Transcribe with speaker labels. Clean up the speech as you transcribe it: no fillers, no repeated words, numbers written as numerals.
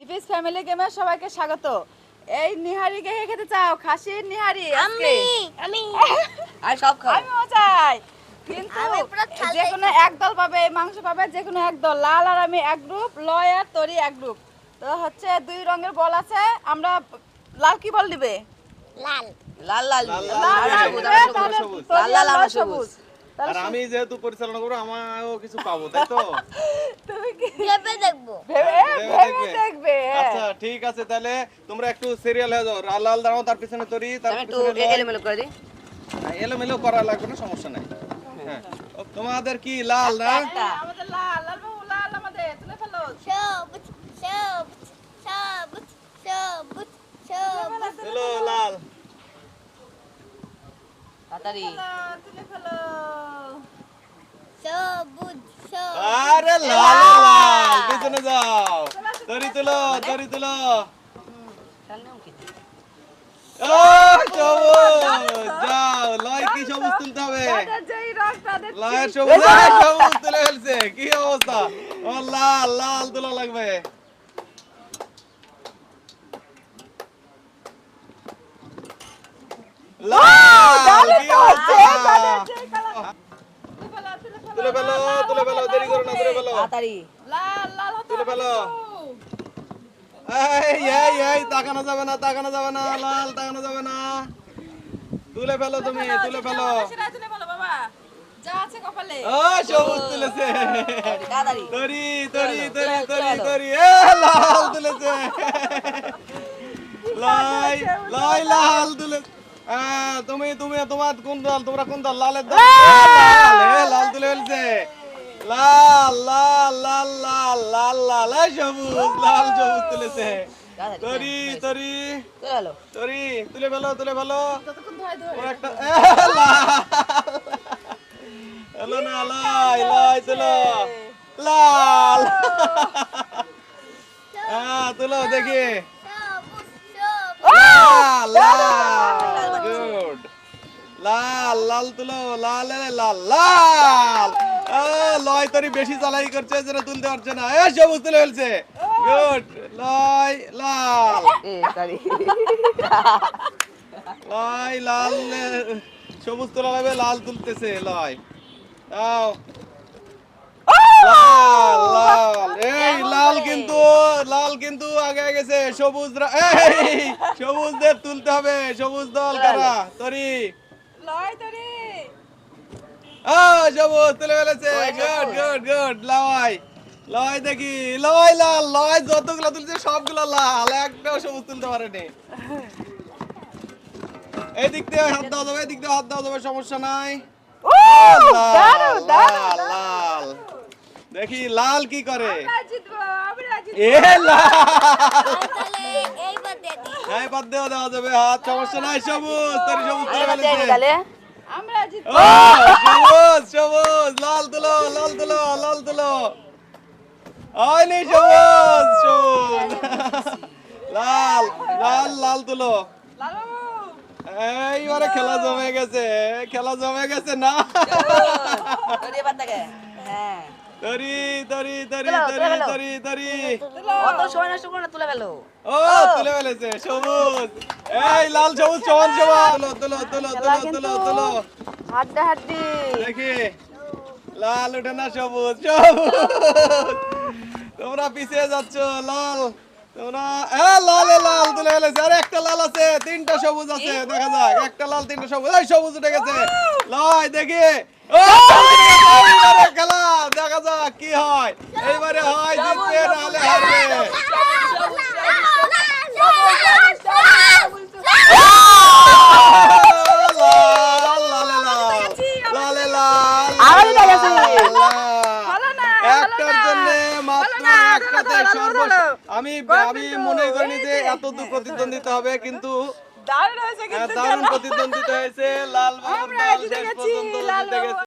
Speaker 1: ইপিস family গেমে সবাইকে স্বাগত। এই নিহারি কে খেতে চাও? খাসির নিহারি আজকে
Speaker 2: আমি
Speaker 1: আর সব খাও। আমিও চাই, কিন্তু যে কোনো এক দল পাবে, মাংস পাবে যে কোনো এক দল। লাল আর আমি এক গ্রুপ, লয় আর তরি এক গ্রুপ। তো হচ্ছে দুই রঙের বল আছে। আমরা লাল কি বল দিবে?
Speaker 2: লাল
Speaker 3: লাল লাল
Speaker 1: লাল লাল সবুজ।
Speaker 4: আর আমি যেহেতু পরিচালনা করব আমারও কিছু পাবো, তাই তো?
Speaker 1: তুমি কি
Speaker 2: ভেবে দেখবো।
Speaker 1: ভেবে দেখবে?
Speaker 4: আচ্ছা ঠিক আছে, তাহলে তোমরা একটু সিরিয়াল হয়ে যাও। লাল লাল দাঁড়াও, তার পিছনে তরি, তার
Speaker 3: আমি একটু
Speaker 4: পিছনে
Speaker 3: এলোমেলো করে দিই।
Speaker 4: এলোমেলো করা লাগবে না, সমস্যা নাই। হ্যাঁ, তোমাদের কি লাল না?
Speaker 1: আমাদের লাল লাল বাবু, লাল আমাদের তুলে ফেলো।
Speaker 2: সবুজ সবুজ সবুজ সবুজ সবুজ
Speaker 4: চলো লাল।
Speaker 3: তাড়াতাড়ি
Speaker 1: তুলে ফেলো।
Speaker 2: সবুজ সবুজ
Speaker 4: আরে লাল লাল, পিছনে যাও। তরি তুলো, তরি তুলো। ও সবুজ, যাও। লয় কি সবুজ তুলতে হবে?
Speaker 1: যাদের যেই রং তাদের
Speaker 4: লয় সবুজ, সবুজ তুলে ফেলছে। কি অবস্থা? ও লাল লাল তোলা লাগবে। লাল কি অবস্থা? তুলে ফেলো, তুলে ফেলো, দেরি করো না, তুলে ফেলো।
Speaker 3: তাড়াতাড়ি
Speaker 1: লাল লাল হতে
Speaker 4: তুলে
Speaker 1: হবে
Speaker 4: ফেলো।
Speaker 1: কিন্তু।
Speaker 4: এই তাকানো যাবে না, তাকানো যাবে না, লাল তাকানো যাবে না। তুলে ফেলো তুমি, তুলে ফেলো।
Speaker 1: সেটাই তুলে ফেলো বাবা, যা আছে কপালে।
Speaker 4: ও সবুজ তুলেছে।
Speaker 3: তাড়াতাড়ি
Speaker 4: তরি তরি তরি তরি তরি, এ লাল তুলেছে। লাই লাই লাল তুলে। তুমি তুমি তোমার কোন দল? তোমরা কোন দল? লালের দল। লাল, লাল তুলে ফেলছে। লাল লাল লাল লাল লাল লাল, এই সবুজ, লাল সবুজ তুলেছে। তরি তরি
Speaker 3: চলে গেল।
Speaker 4: তরি তুলে ফেলো, তুলে ফেলো।
Speaker 1: ততক্ষণ ধরে ধরে
Speaker 4: ওর একটা লাল। হলো না, লাই লাই তুলো। লাল। তুলো দেখি।
Speaker 2: সবুজ সবুজ
Speaker 4: লাল লাল, গুড। লাল লাল তুলো, লাল লাল লাল। লয় তরি বেশি চালাই করছে, যেটা তুলতে পারছে না। এ সবুজ তুলে ফেলছে, গুড। লয় লাল,
Speaker 3: তাড়াতাড়ি
Speaker 4: লয় লাল। সবুজ তোলা লাগবে, লাল তুলতেছে লয়। দাও। লাল লাল, এই লাল কিন্তু, লাল কিন্তু আগে গেছে। সবুজ এই সবুজদের তুলতে হবে। সবুজ দল কারা? তরি।
Speaker 1: লয় তরি।
Speaker 4: সবুজ তুলে ফেলেছে, গুড গুড গুড। লয় লয় দেখি, লয় লাল। লয় যতগুলো তুলছে সবগুলো লাল, একটাও সবুজ তুলতে পারেনি। এই দিক দিয়ে হাত দেওয়া যাবে, এই দিক দিয়ে হাত দেওয়া যাবে, সমস্যা নাই। লাল লাল লাল, দেখি লাল কি করে।
Speaker 1: আমরা জিতবো, আমরা জিতবো।
Speaker 4: এ লাল,
Speaker 2: তাহলে এইবার দিয়ে দিই।
Speaker 4: এই বাদ দেওয়া দেওয়া যাবে, হাত, সমস্যা নাই। সবুজ, তোর সবুজ তুলে ফেলেছে।
Speaker 3: তাহলে
Speaker 1: আমরা জিতবো।
Speaker 4: ও সবুজ সবুজ, লাল তুলো, লাল তুলো, লাল তুলো। হয়নি, সবুজ সবুজ। লাল লাল লাল তুলো।
Speaker 1: লাল বাবু।
Speaker 4: এইবারে খেলা জমে গেছে, খেলা জমে গেছে না।
Speaker 3: তড়িয়ে বাদ থাকে। হ্যাঁ
Speaker 4: তরি তরি তরি
Speaker 3: তুলো,
Speaker 4: তরি
Speaker 3: তুলে ফেলো।
Speaker 4: তরি তরি।
Speaker 3: অত সময় নষ্ট করো না, তুলে ফেলো।
Speaker 4: ও তুলে ফেলেছে সবুজ। এই লাল সবুজ সমান সমান। তুলো তুলো তুলো তুলো তুলো তুলো।
Speaker 1: হাড্ডা হাড্ডি।
Speaker 4: দেখি লাল ওঠে না, সবুজ সবুজ। তোমরা পিছিয়ে যাচ্ছ। লাল তোমরা লাল লাল তুলে ফেলেছে। আর একটা লাল আছে, তিনটা সবুজ আছে, দেখা যাক। একটা লাল তিনটা সবুজ, এই সবুজ উঠে গেছে। লয় দেখি। ও এইবারে খেলা দেখা যাক কি হয়। এইবারে হয় জিতবে, নাহলে হারবে। লাল লালে লাল, লালে লাল,
Speaker 3: আবার উঠে গেছে।
Speaker 1: হলো না,
Speaker 4: একটার জন্য মাত্র
Speaker 1: না,
Speaker 4: একটাতে
Speaker 1: হলো,
Speaker 4: সর্বশেষ।
Speaker 1: হলো।
Speaker 4: আমি আমি মনে করিনি যে এত দূর প্রতিদ্বন্দ্বিতা হবে, কিন্তু
Speaker 1: দারুণ হয়েছে কিন্তু
Speaker 4: দারুণ
Speaker 1: খেলা।
Speaker 4: প্রতিদ্বন্দ্বিতা হয়েছে। লাল বাবুর
Speaker 1: আমরা
Speaker 4: দল
Speaker 1: জিতে
Speaker 4: শেষ
Speaker 1: গেছি,
Speaker 4: পর্যন্ত
Speaker 1: লাল
Speaker 4: জিতে
Speaker 1: বাবু।
Speaker 4: গেছে।